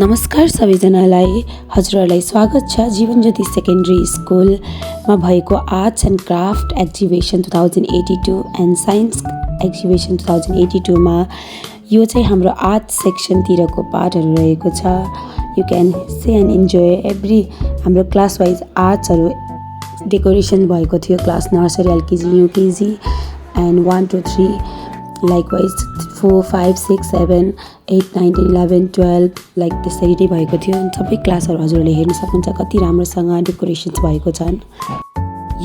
नमस्कार सबैजनालाई, हजुरहरूलाई स्वागत छ जीवन ज्योति सेकेन्डरी स्कुलमा भएको arts and craft exhibition 2082 and science exhibition 2082 मा यो चाहिँ हाम्रो आर्ट सेक्सनतिरको पार्टहरू रहेको छ। You can see and enjoy every हाम्रो क्लास वाइज आर्ट्सहरू डेकोरेसन भएको थियो। Class nursery, LKG, UKG and 1 2 3 likewise 4 5 6 7 8 9 10 11 12 like त्यसरी नै भएको थियो। अनि सबै क्लासहरू हजुरहरूले हेर्न सक्नुहुन्छ कति राम्रोसँग डेकोरेसन्स भएको छन्।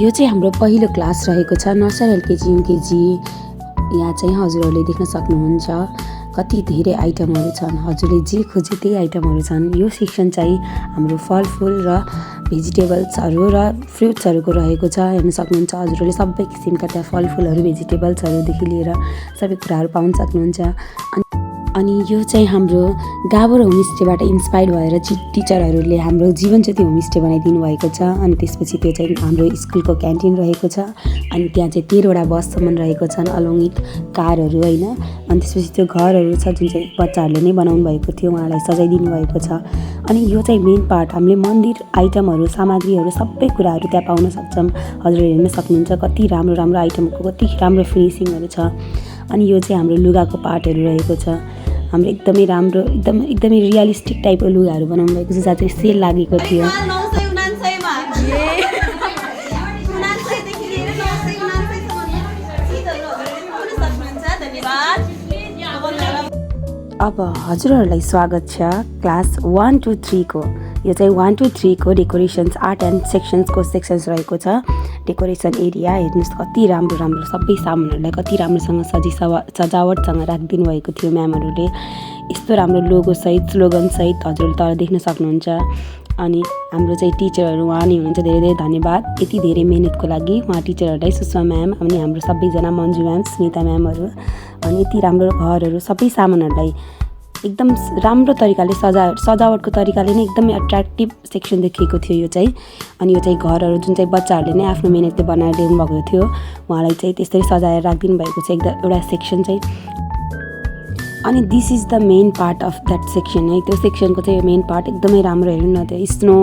यो चाहिँ हाम्रो पहिलो क्लास रहेको छ, नर्सरी, एलकेजी, युकेजी। यहाँ चाहिँ हजुरहरूले देख्न सक्नुहुन्छ कति धेरै आइटमहरू छन्। हजुरले जे खोजे त्यही आइटमहरू छन्। यो सेक्सन चाहिँ हाम्रो फलफुल र भेजिटेबल्सहरू र फ्रुट्सहरूको रहेको छ। हेर्न सक्नुहुन्छ हजुरहरूले सबै किसिमका त्यहाँ फलफुलहरू, भेजिटेबल्सहरूदेखि लिएर सबै कुराहरू पाउन सक्नुहुन्छ। अनि यो चाहिँ हाम्रो गाबोर होमस्टेबाट इन्सपायर भएर टिचरहरूले हाम्रो जीवन ज्योति होमस्टे बनाइदिनु भएको छ। अनि त्यसपछि त्यो चाहिँ हाम्रो स्कुलको क्यान्टिन रहेको छ। अनि त्यहाँ चाहिँ 13वटा बससम्म रहेको छन् अलङ विथ कारहरू होइन। अनि त्यसपछि त्यो घरहरू छ जुन चाहिँ बच्चाहरूले नै बनाउनु भएको थियो, उहाँलाई सजाइदिनु भएको छ। अनि यो चाहिँ मेन पार्ट, हामीले मन्दिर आइटमहरू, सामग्रीहरू सबै कुराहरू त्यहाँ पाउन सक्छौँ। हजुरहरूले हेर्न सक्नुहुन्छ कति राम्रो राम्रो आइटमको कति राम्रो फिनिसिङहरू छ। अनि यो चाहिँ हाम्रो लुगाको पार्टहरू रहेको छ। हाम्रो एकदमै राम्रो एकदमै रियलिस्टिक टाइपको लुगाहरू बनाउनु भएको छ, जहाँ चाहिँ सेल लागेको थियो। अब हजुरहरूलाई स्वागत छ क्लास 1 2 3 को। यो चाहिँ 1 2 3 को डेकोरेसन्स आर्ट एन्ड सेक्सन्सको सेक्सन्स रहेको छ। डेकोरेसन एरिया हेर्नुहोस् कति राम्रो राम्रो सबै सामानहरूलाई कति राम्रोसँग सजावटसँग राखिदिनु भएको थियो म्यामहरूले। यस्तो राम्रो लोगोसहित स्लोगनसहित हजुरहरूले तल देख्न सक्नुहुन्छ। अनि हाम्रो चाहिँ टिचरहरू उहाँ नै हुनुहुन्छ, धेरै धेरै धन्यवाद यति धेरै मेहनतको लागि उहाँ टिचरहरूलाई, सुषमा म्याम अनि हाम्रो सबैजना मन्जु म्याम, स्मिता म्यामहरू। अनि यति राम्रो घरहरू सबै सामानहरूलाई एकदम राम्रो तरिकाले सजावटको तरिकाले नै एकदमै एट्र्याक्टिभ सेक्सन देखिएको थियो यो चाहिँ। अनि यो चाहिँ घरहरू जुन चाहिँ बच्चाहरूले नै आफ्नो मेहनतले बनाएर ल्याउनु भएको थियो, उहाँलाई चाहिँ त्यसरी सजाएर राखिदिनु भएको छ एउटा सेक्सन चाहिँ। अनि this is the main part of that section है। त्यो सेक्सनको चाहिँ मेन पार्ट एकदमै राम्रो। हेर्नु न, त्यो स्नो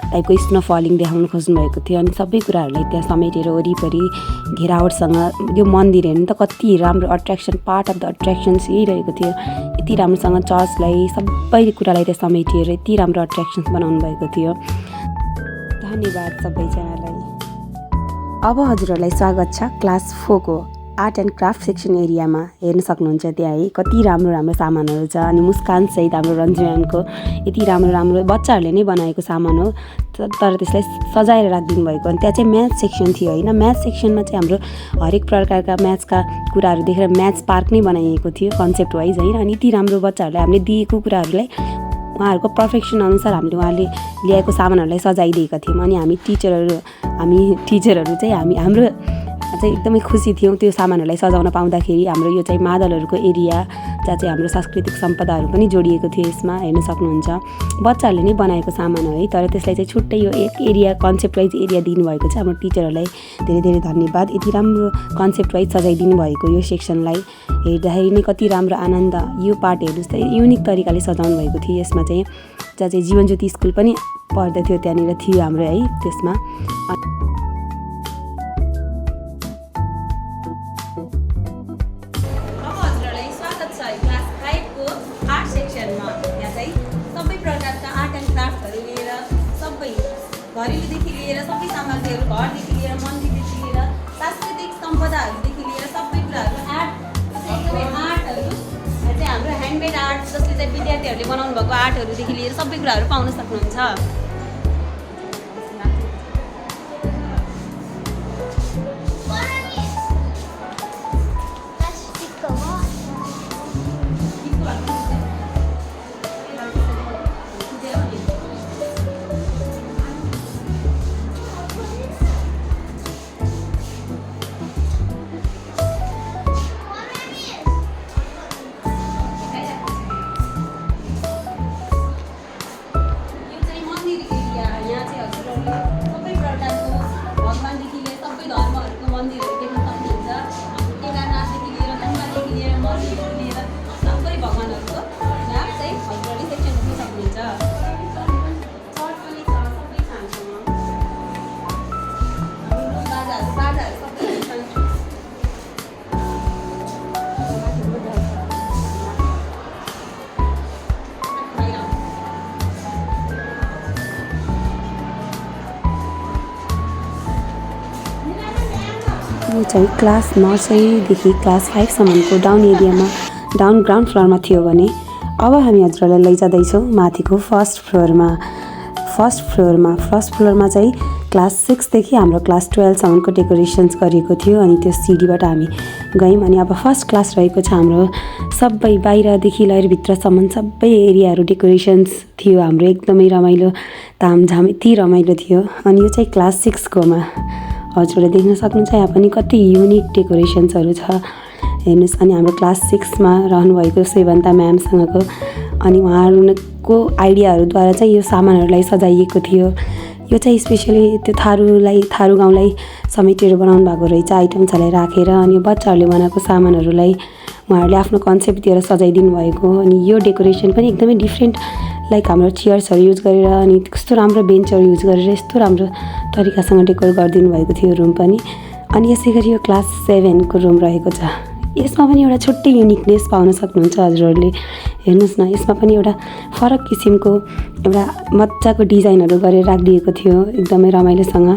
टाइपको स्नो फलिङ देखाउनु खोज्नु भएको थियो। अनि सबै कुराहरूलाई त्यहाँ समेटेर वरिपरि घेरावटसँग यो मन्दिर हेर्नु त कति राम्रो अट्र्याक्सन, पार्ट अफ द अट्र्याक्सन्स यही रहेको थियो। यति राम्रोसँग चर्चलाई सबै कुरालाई त्यहाँ समेटेर यति राम्रो अट्र्याक्सन्स बनाउनु भएको थियो। धन्यवाद सबैजनालाई। अब हजुरहरूलाई स्वागत छ क्लास 4 को आर्ट एन्ड क्राफ्ट सेक्सन एरियामा। हेर्न सक्नुहुन्छ त्यहाँ है कति राम्रो राम्रो सामानहरू छ। अनि मुस्कानसहित हाम्रो रन्जु म्यामको यति राम्रो राम्रो बच्चाहरूले नै बनाएको सामान हो, तर त्यसलाई सजाएर राखिदिनु भएको। अनि त्यहाँ चाहिँ म्याथ सेक्सन थियो होइन। म्याथ सेक्सनमा चाहिँ हाम्रो हरेक प्रकारका म्याथ्सका कुराहरू देखेर म्याथ्स पार्क नै बनाइएको थियो कन्सेप्ट वाइज होइन। अनि यति राम्रो बच्चाहरूलाई हामीले दिएको कुराहरूलाई उहाँहरूको पर्फेक्सन अनुसार हामीले उहाँले ल्याएको सामानहरूलाई सजाइदिएका थियौँ। अनि हामी टिचरहरू चाहिँ हाम्रो चाहिँ एकदमै खुसी थियौँ त्यो सामानहरूलाई सजाउन पाउँदाखेरि। हाम्रो यो चाहिँ मादलहरूको एरिया जहाँ चाहिँ हाम्रो सांस्कृतिक सम्पदाहरू पनि जोडिएको थियो यसमा। हेर्न सक्नुहुन्छ बच्चाहरूले नै बनाएको सामान हो है, तर त्यसलाई चाहिँ छुट्टै यो एक एरिया कन्सेप्ट वाइज एरिया दिनुभएको छ। हाम्रो टिचरहरूलाई धेरै धेरै धन्यवाद यति राम्रो कन्सेप्ट वाइज सजाइदिनु भएको यो सेक्सनलाई। हेर्दाखेरि नै कति राम्रो आनन्द। यो पार्ट हेर्नुहोस् त युनिक तरिकाले सजाउनु भएको थियो यसमा चाहिँ, जहाँ चाहिँ जीवन ज्योति स्कुल पनि पर्दथ्यो त्यहाँनिर थियो हाम्रो है त्यसमा। घरेलुदेखि लिएर सबै सामग्रीहरू, घरदेखि लिएर मन्दिरदेखि लिएर सांस्कृतिक सम्पदाहरूदेखि लिएर सबै कुराहरू एकदमै आर्टहरू चाहिँ हाम्रो ह्यान्डमेड आर्ट जसले चाहिँ विद्यार्थीहरूले बनाउनु भएको आर्टहरूदेखि लिएर सबै कुराहरू पाउन सक्नुहुन्छ। यो चाहिँ क्लास नर्सरीदेखि क्लास 5सम्मको डाउन एरियामा डाउन ग्राउन्ड फ्लोरमा थियो भने अब हामी हजुरहरूलाई लैजाँदैछौँ माथिको फर्स्ट फ्लोरमा चाहिँ क्लास 6देखि हाम्रो क्लास 12सम्मको डेकोरेसन्स गरिएको थियो अनि त्यो सिडीबाट हामी गयौँ। अनि अब फर्स्ट क्लास रहेको छ हाम्रो सबै बाहिरदेखि लिएर भित्रसम्म सबै एरियाहरू डेकोरेसन्स थियो हाम्रो एकदमै रमाइलो तामझाम यति रमाइलो थियो। अनि यो चाहिँ क्लास 6कोमा हजुरहरूले देख्न सक्नुहुन्छ यहाँ पनि कति युनिक डेकोरेसन्सहरू छ हेर्नुहोस्। अनि हाम्रो क्लास 6मा रहनुभएको सेवन्ता म्यामसँगको अनि उहाँहरूको आइडियाहरूद्वारा चाहिँ यो सामानहरूलाई सजाइएको थियो। यो चाहिँ स्पेसली त्यो थारू गाउँलाई समेटेर बनाउनु भएको रहेछ आइटम्सहरूलाई राखेर। अनि बच्चाहरूले बनाएको सामानहरूलाई उहाँहरूले आफ्नो कन्सेप्ट दिएर सजाइदिनु भएको। अनि यो डेकोरेसन पनि एकदमै डिफ्रेन्ट लाइक हाम्रो चेयर्सहरू युज गरेर अनि कस्तो राम्रो बेन्चहरू युज गरेर यस्तो राम्रो तरिकासँग डेकोर गरिदिनु भएको थियो रुम पनि। अनि यसै गरी यो क्लास 7को रुम रहेको छ। यसमा पनि एउटा छुट्टै युनिकनेस पाउन सक्नुहुन्छ हजुरहरूले हेर्नुहोस् न। यसमा पनि एउटा फरक किसिमको एउटा मजाको डिजाइनहरू गरेर राखिदिएको थियो एकदमै रमाइलोसँग।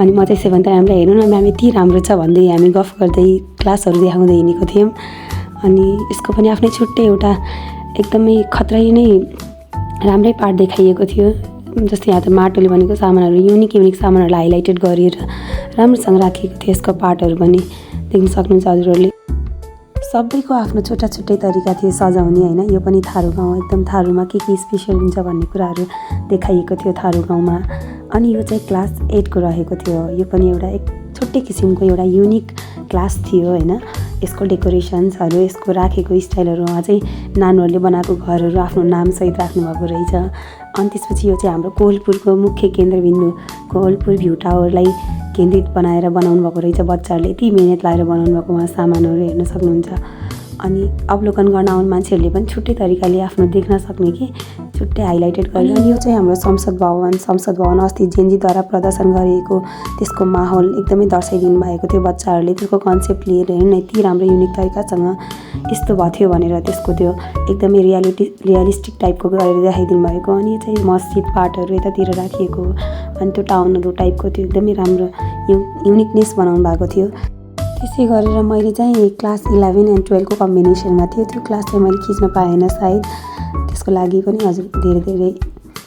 अनि म चाहिँ सेभन्थ म्यामलाई हेर्नु न म्याम यति राम्रो छ भन्दै हामी गफ गर्दै क्लासहरू देखाउँदै हिँडेको थियौँ। अनि यसको पनि आफ्नै छुट्टै एउटा एकदमै खतरै नै राम्रै पार्ट देखाइएको थियो। जस्तै यहाँ त माटोले बनेको सामानहरू युनिक सामानहरूलाई हाइलाइटेड गरेर राम्रोसँग राखिएको थियो। यसको पार्टहरू पनि देख्न सक्नुहुन्छ हजुरहरूले। सबैको आफ्नो छुट्टै तरिका थियो सजाउने होइन। यो पनि थारू गाउँ एकदम थारूमा के स्पेसल हुन्छ भन्ने कुराहरू देखाइएको थियो थारू गाउँमा। अनि यो चाहिँ क्लास 8को रहेको थियो। यो पनि एउटा एक छुट्टै किसिमको एउटा युनिक क्लास थियो होइन। यसको डेकोरेसन्सहरू यसको राखेको स्टाइलहरू उहाँ चाहिँ नानीहरूले बनाएको घरहरू आफ्नो नामसहित राख्नुभएको रहेछ। अनि त्यसपछि यो चाहिँ हाम्रो कोहलपुरको मुख्य केन्द्रबिन्दु कोहलपुर भ्यू टावरलाई केन्द्रित बनाएर बनाउनु भएको रहेछ। बच्चाहरूले यति मिहिनेत लगाएर बनाउनु भएको उहाँ सामानहरू हेर्न सक्नुहुन्छ। अनि अवलोकन गर्न आउने मान्छेहरूले पनि छुट्टै तरिकाले आफ्नो देख्न सक्ने कि छुट्टै हाइलाइटेड गरेर। अनि यो चाहिँ हाम्रो संसद भवन अस्ति जेनजीद्वारा प्रदर्शन गरिएको त्यसको माहौल एकदमै दर्शाइदिनु भएको थियो बच्चाहरूले। त्यसको कन्सेप्ट लिएर हेर्नु यति राम्रो युनिक तरिकासँग यस्तो भएको थियो भनेर त्यसको त्यो एकदमै रियलिस्टिक टाइपको गरेर देखाइदिनु भएको। अनि यो चाहिँ मस्जिद पार्टहरू यतातिर राखिएको अनि त्यो टाउनहरू टाइपको त्यो एकदमै राम्रो युनिकनेस बनाउनु भएको थियो। त्यसै गरेर मैले चाहिँ क्लास 11 एन्ड 12को कम्बिनेसनमा थियो त्यो क्लास चाहिँ मैले खिच्न पाएन सायद। त्यसको लागि पनि हजुर धेरै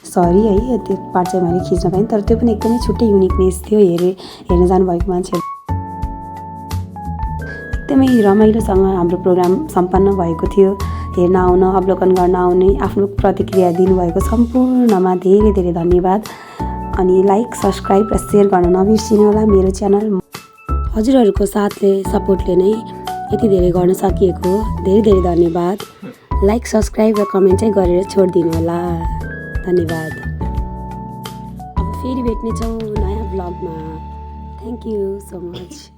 सरी है। त्यो पार्ट चाहिँ मैले खिच्न पाएँ तर त्यो पनि एकदमै छुट्टै युनिकनेस थियो। हेर्न जानुभएको मान्छेहरू एकदमै रमाइलोसँग हाम्रो प्रोग्राम सम्पन्न भएको थियो। हेर्न आउन अवलोकन गर्न आउने आफ्नो प्रतिक्रिया दिनुभएको सम्पूर्णमा धेरै धन्यवाद। अनि लाइक सब्सक्राइब र सेयर गर्न नबिर्सिनु होला मेरो च्यानल। हजुरहरूको साथले सपोर्टले नै यति धेरै गर्न सकिएको धेरै धन्यवाद। लाइक सब्सक्राइब र कमेन्ट चाहिँ गरेर छोडिदिनु होला धन्यवाद। अब फेरि भेट्नेछौँ नयाँ ब्लगमा। Thank you so much.